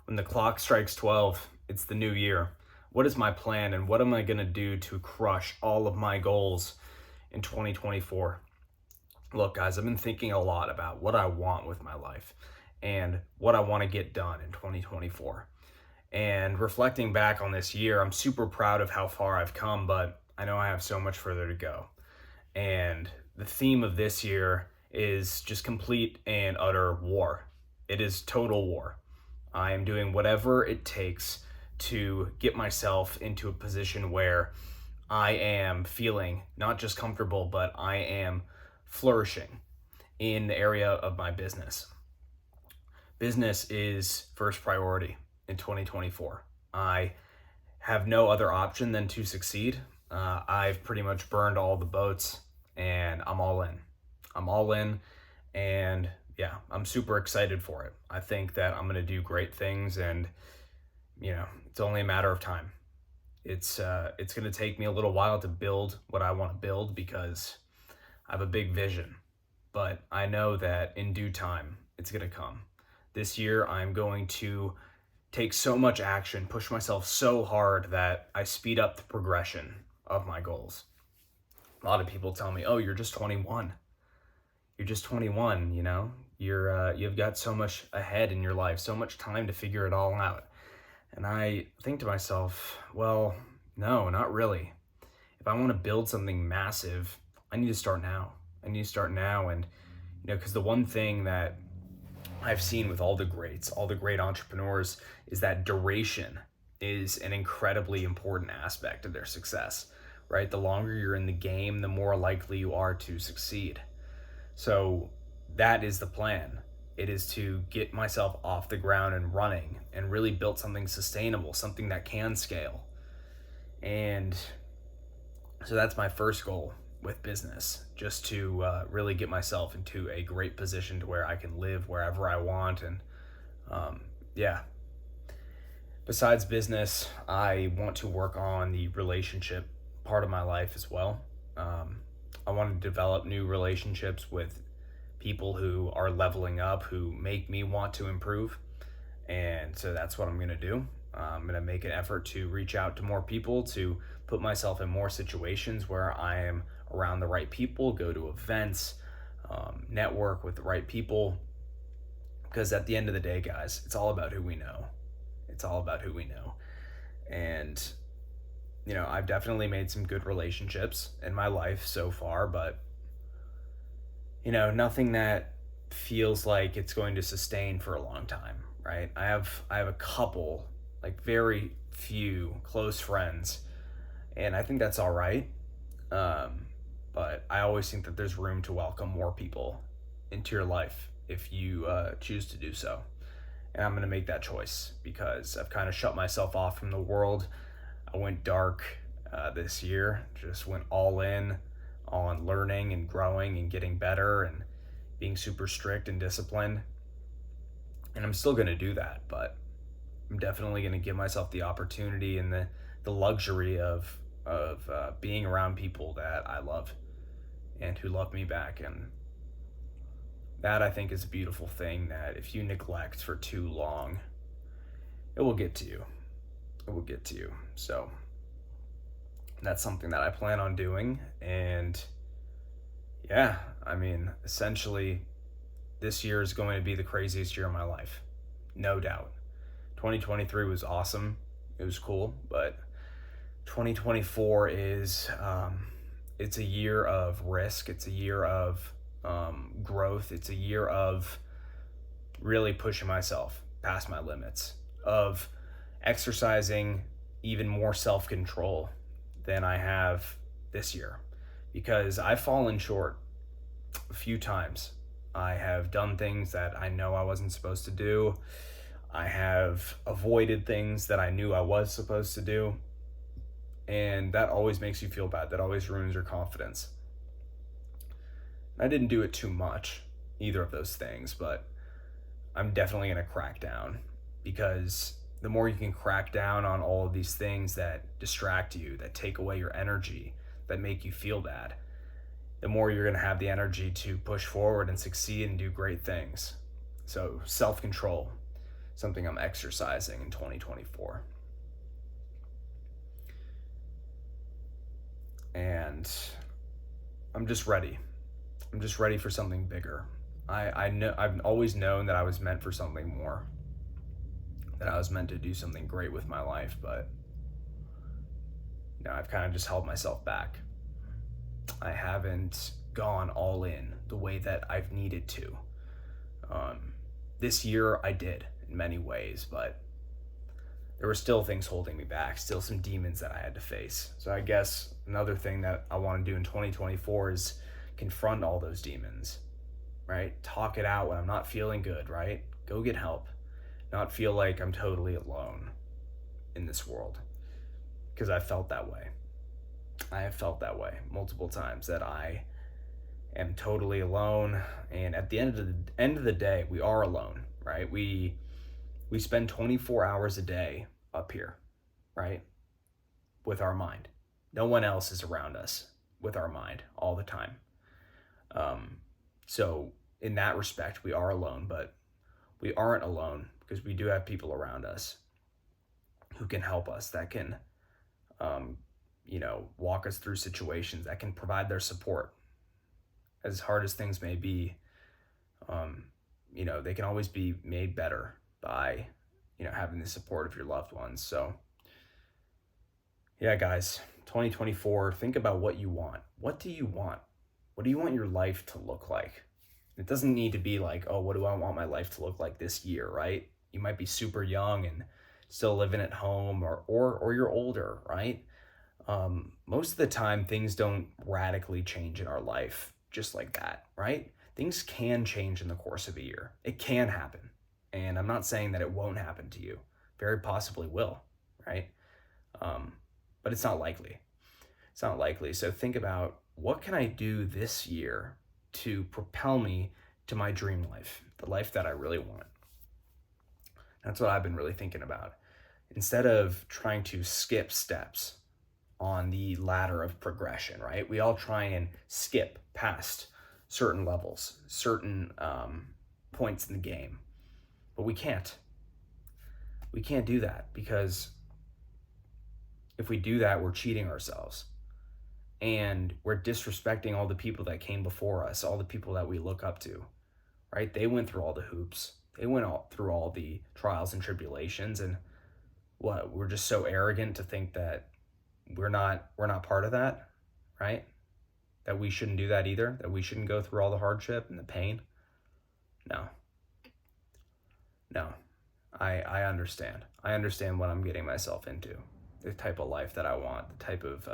When the clock strikes 12, it's the new year. What is my plan and what am I going to do to crush all of my goals in 2024? Look, guys, I've been thinking a lot about what I want with my life and what I want to get done in 2024. And reflecting back on this year, I'm super proud of how far I've come, but I know I have so much further to go. And the theme of this year is just complete and utter war. It is total war. I am doing whatever it takes to get myself into a position where I am feeling not just comfortable, but I am flourishing in the area of my business. Business is first priority in 2024. I have no other option than to succeed. I've pretty much burned all the boats and I'm all in. I'm all in, and yeah, I'm super excited for it. I think that I'm going to do great things, and it's only a matter of time. It's going to take me a little while to build what I want to build because I have a big vision, but I know that in due time it's going to come. This year I'm going to take so much action, push myself so hard that I speed up the progression of my goals. A lot of people tell me, "Oh, you're just 21. You're just 21, you've got so much ahead in your life, so much time to figure it all out." And I think to myself, well, no, not really. If I want to build something massive, I need to start now. And, because the one thing that I've seen with all the greats, all the great entrepreneurs, is that duration is an incredibly important aspect of their success, right? The longer you're in the game, the more likely you are to succeed. So that is the plan. It is to get myself off the ground and running and really build something sustainable, something that can scale. And so that's my first goal with business, just to really get myself into a great position to where I can live wherever I want. And besides business, I want to work on the relationship part of my life as well. I want to develop new relationships with people who are leveling up, who make me want to improve. And so that's what I'm going to do. I'm going to make an effort to reach out to more people, to put myself in more situations where I am around the right people, go to events, network with the right people. Because at the end of the day, guys, it's all about who we know. It's all about who we know. And I've definitely made some good relationships in my life so far, but nothing that feels like it's going to sustain for a long time, right? I have a couple, like very few close friends, and I think that's all right. But I always think that there's room to welcome more people into your life if you choose to do so. And I'm going to make that choice because I've kind of shut myself off from the world. I went dark this year, just went all in on learning and growing and getting better and being super strict and disciplined. And I'm still going to do that, but I'm definitely going to give myself the opportunity and the luxury of being around people that I love and who love me back. And that, I think, is a beautiful thing that if you neglect for too long, it will get to you. It will get to you. So that's something that I plan on doing. And yeah, essentially this year is going to be the craziest year of my life. No doubt. 2023 was awesome. It was cool, but 2024 is, it's a year of risk. It's a year of growth. It's a year of really pushing myself past my limits, of exercising even more self-control than I have this year, because I've fallen short a few times. I have done things that I know I wasn't supposed to do. I have avoided things that I knew I was supposed to do. And that always makes you feel bad. That always ruins your confidence. I didn't do it too much, either of those things, but I'm definitely going to crack down, because the more you can crack down on all of these things that distract you, that take away your energy, that make you feel bad, the more you're going to have the energy to push forward and succeed and do great things. So self-control. something I'm exercising in 2024. And I'm just ready. I'm just ready for something bigger. I know I've always known that I was meant for something more, that I was meant to do something great with my life, but I've kind of just held myself back. I haven't gone all in the way that I've needed to. This year I did in many ways, but there were still things holding me back, still some demons that I had to face. So I guess another thing that I want to do in 2024 is confront all those demons, right? Talk it out when I'm not feeling good, right? Go get help. Not feel like I'm totally alone in this world, because I felt that way. I have felt that way multiple times, that I am totally alone. And at the end of the day, we are alone, right? We spend 24 hours a day up here, right? With our mind. No one else is around us with our mind all the time. So in that respect, we are alone, but we aren't alone because we do have people around us who can help us, that can, walk us through situations, that can provide their support. As hard as things may be, they can always be made better by, having the support of your loved ones. So yeah, guys, 2024, think about what you want. What do you want? What do you want your life to look like? It doesn't need to be like, oh, what do I want my life to look like this year, right? You might be super young and still living at home, or you're older, right? Most of the time, things don't radically change in our life just like that, right? Things can change in the course of a year. It can happen. And I'm not saying that it won't happen to you. Very possibly will, right? But it's not likely. It's not likely. So think about, what can I do this year to propel me to my dream life, the life that I really want? That's what I've been really thinking about. Instead of trying to skip steps on the ladder of progression, right? We all try and skip past certain levels, certain points in the game, but we can't. We can't do that, because if we do that, we're cheating ourselves. And we're disrespecting all the people that came before us, all the people that we look up to, right? They went through all the hoops. They went through all the trials and tribulations. And what, we're just so arrogant to think that we're not part of that, right? That we shouldn't do that either, that we shouldn't go through all the hardship and the pain. No. I understand. I understand what I'm getting myself into, the type of life that I want, the type of,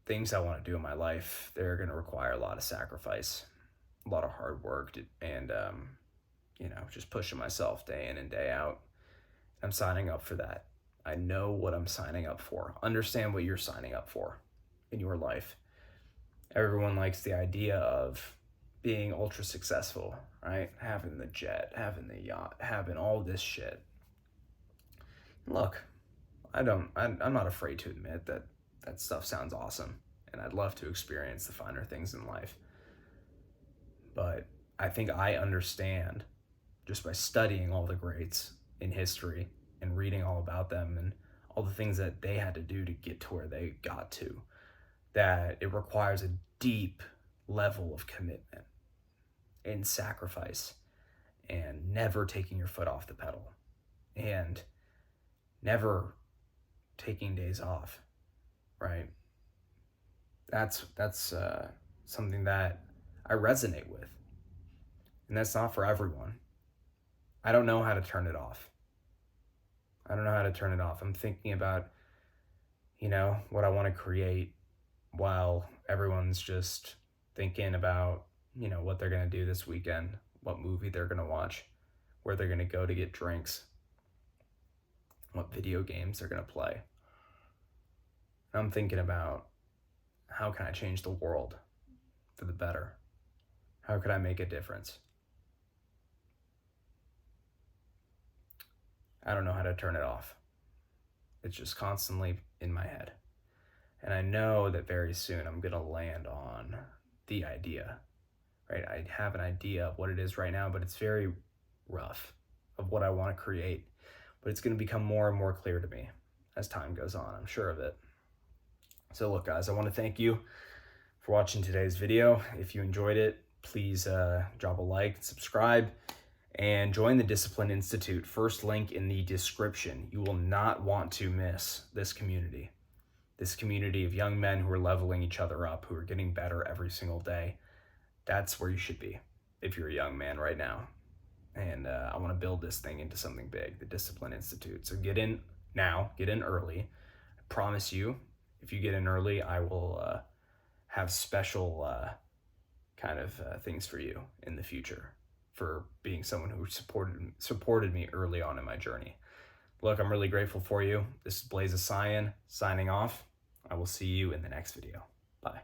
things I want to do in my life. They're going to require a lot of sacrifice, a lot of hard work, and, just pushing myself day in and day out. I'm signing up for that. I know what I'm signing up for. Understand what you're signing up for in your life. Everyone likes the idea of being ultra successful, right? Having the jet, having the yacht, having all this shit. Look, I'm not afraid to admit that stuff sounds awesome, and I'd love to experience the finer things in life. But I think I understand, just by studying all the greats in history and reading all about them and all the things that they had to do to get to where they got to, that it requires a deep level of commitment and sacrifice, and never taking your foot off the pedal, and never taking days off, right? That's something that I resonate with, and that's not for everyone. I don't know how to turn it off. I'm thinking about, what I want to create, while everyone's just thinking about, what they're going to do this weekend, what movie they're going to watch, where they're going to go to get drinks, what video games they're going to play. I'm thinking about, how can I change the world for the better? How could I make a difference? I don't know how to turn it off. It's just constantly in my head. And I know that very soon I'm going to land on the idea, right? I have an idea of what it is right now, but it's very rough. of what I want to create, but it's going to become more and more clear to me as time goes on. I'm sure of it. So look, guys, I want to thank you for watching today's video. If you enjoyed it, please drop a like, subscribe, and join the Discipline Institute. First link in the description. You will not want to miss this community. This community of young men who are leveling each other up, who are getting better every single day. That's where you should be if you're a young man right now. And I want to build this thing into something big, the Discipline Institute. So get in now, get in early. I promise you, if you get in early, I will have special things for you in the future for being someone who supported me early on in my journey. Look, I'm really grateful for you. This is Blaze of Cyan signing off. I will see you in the next video. Bye.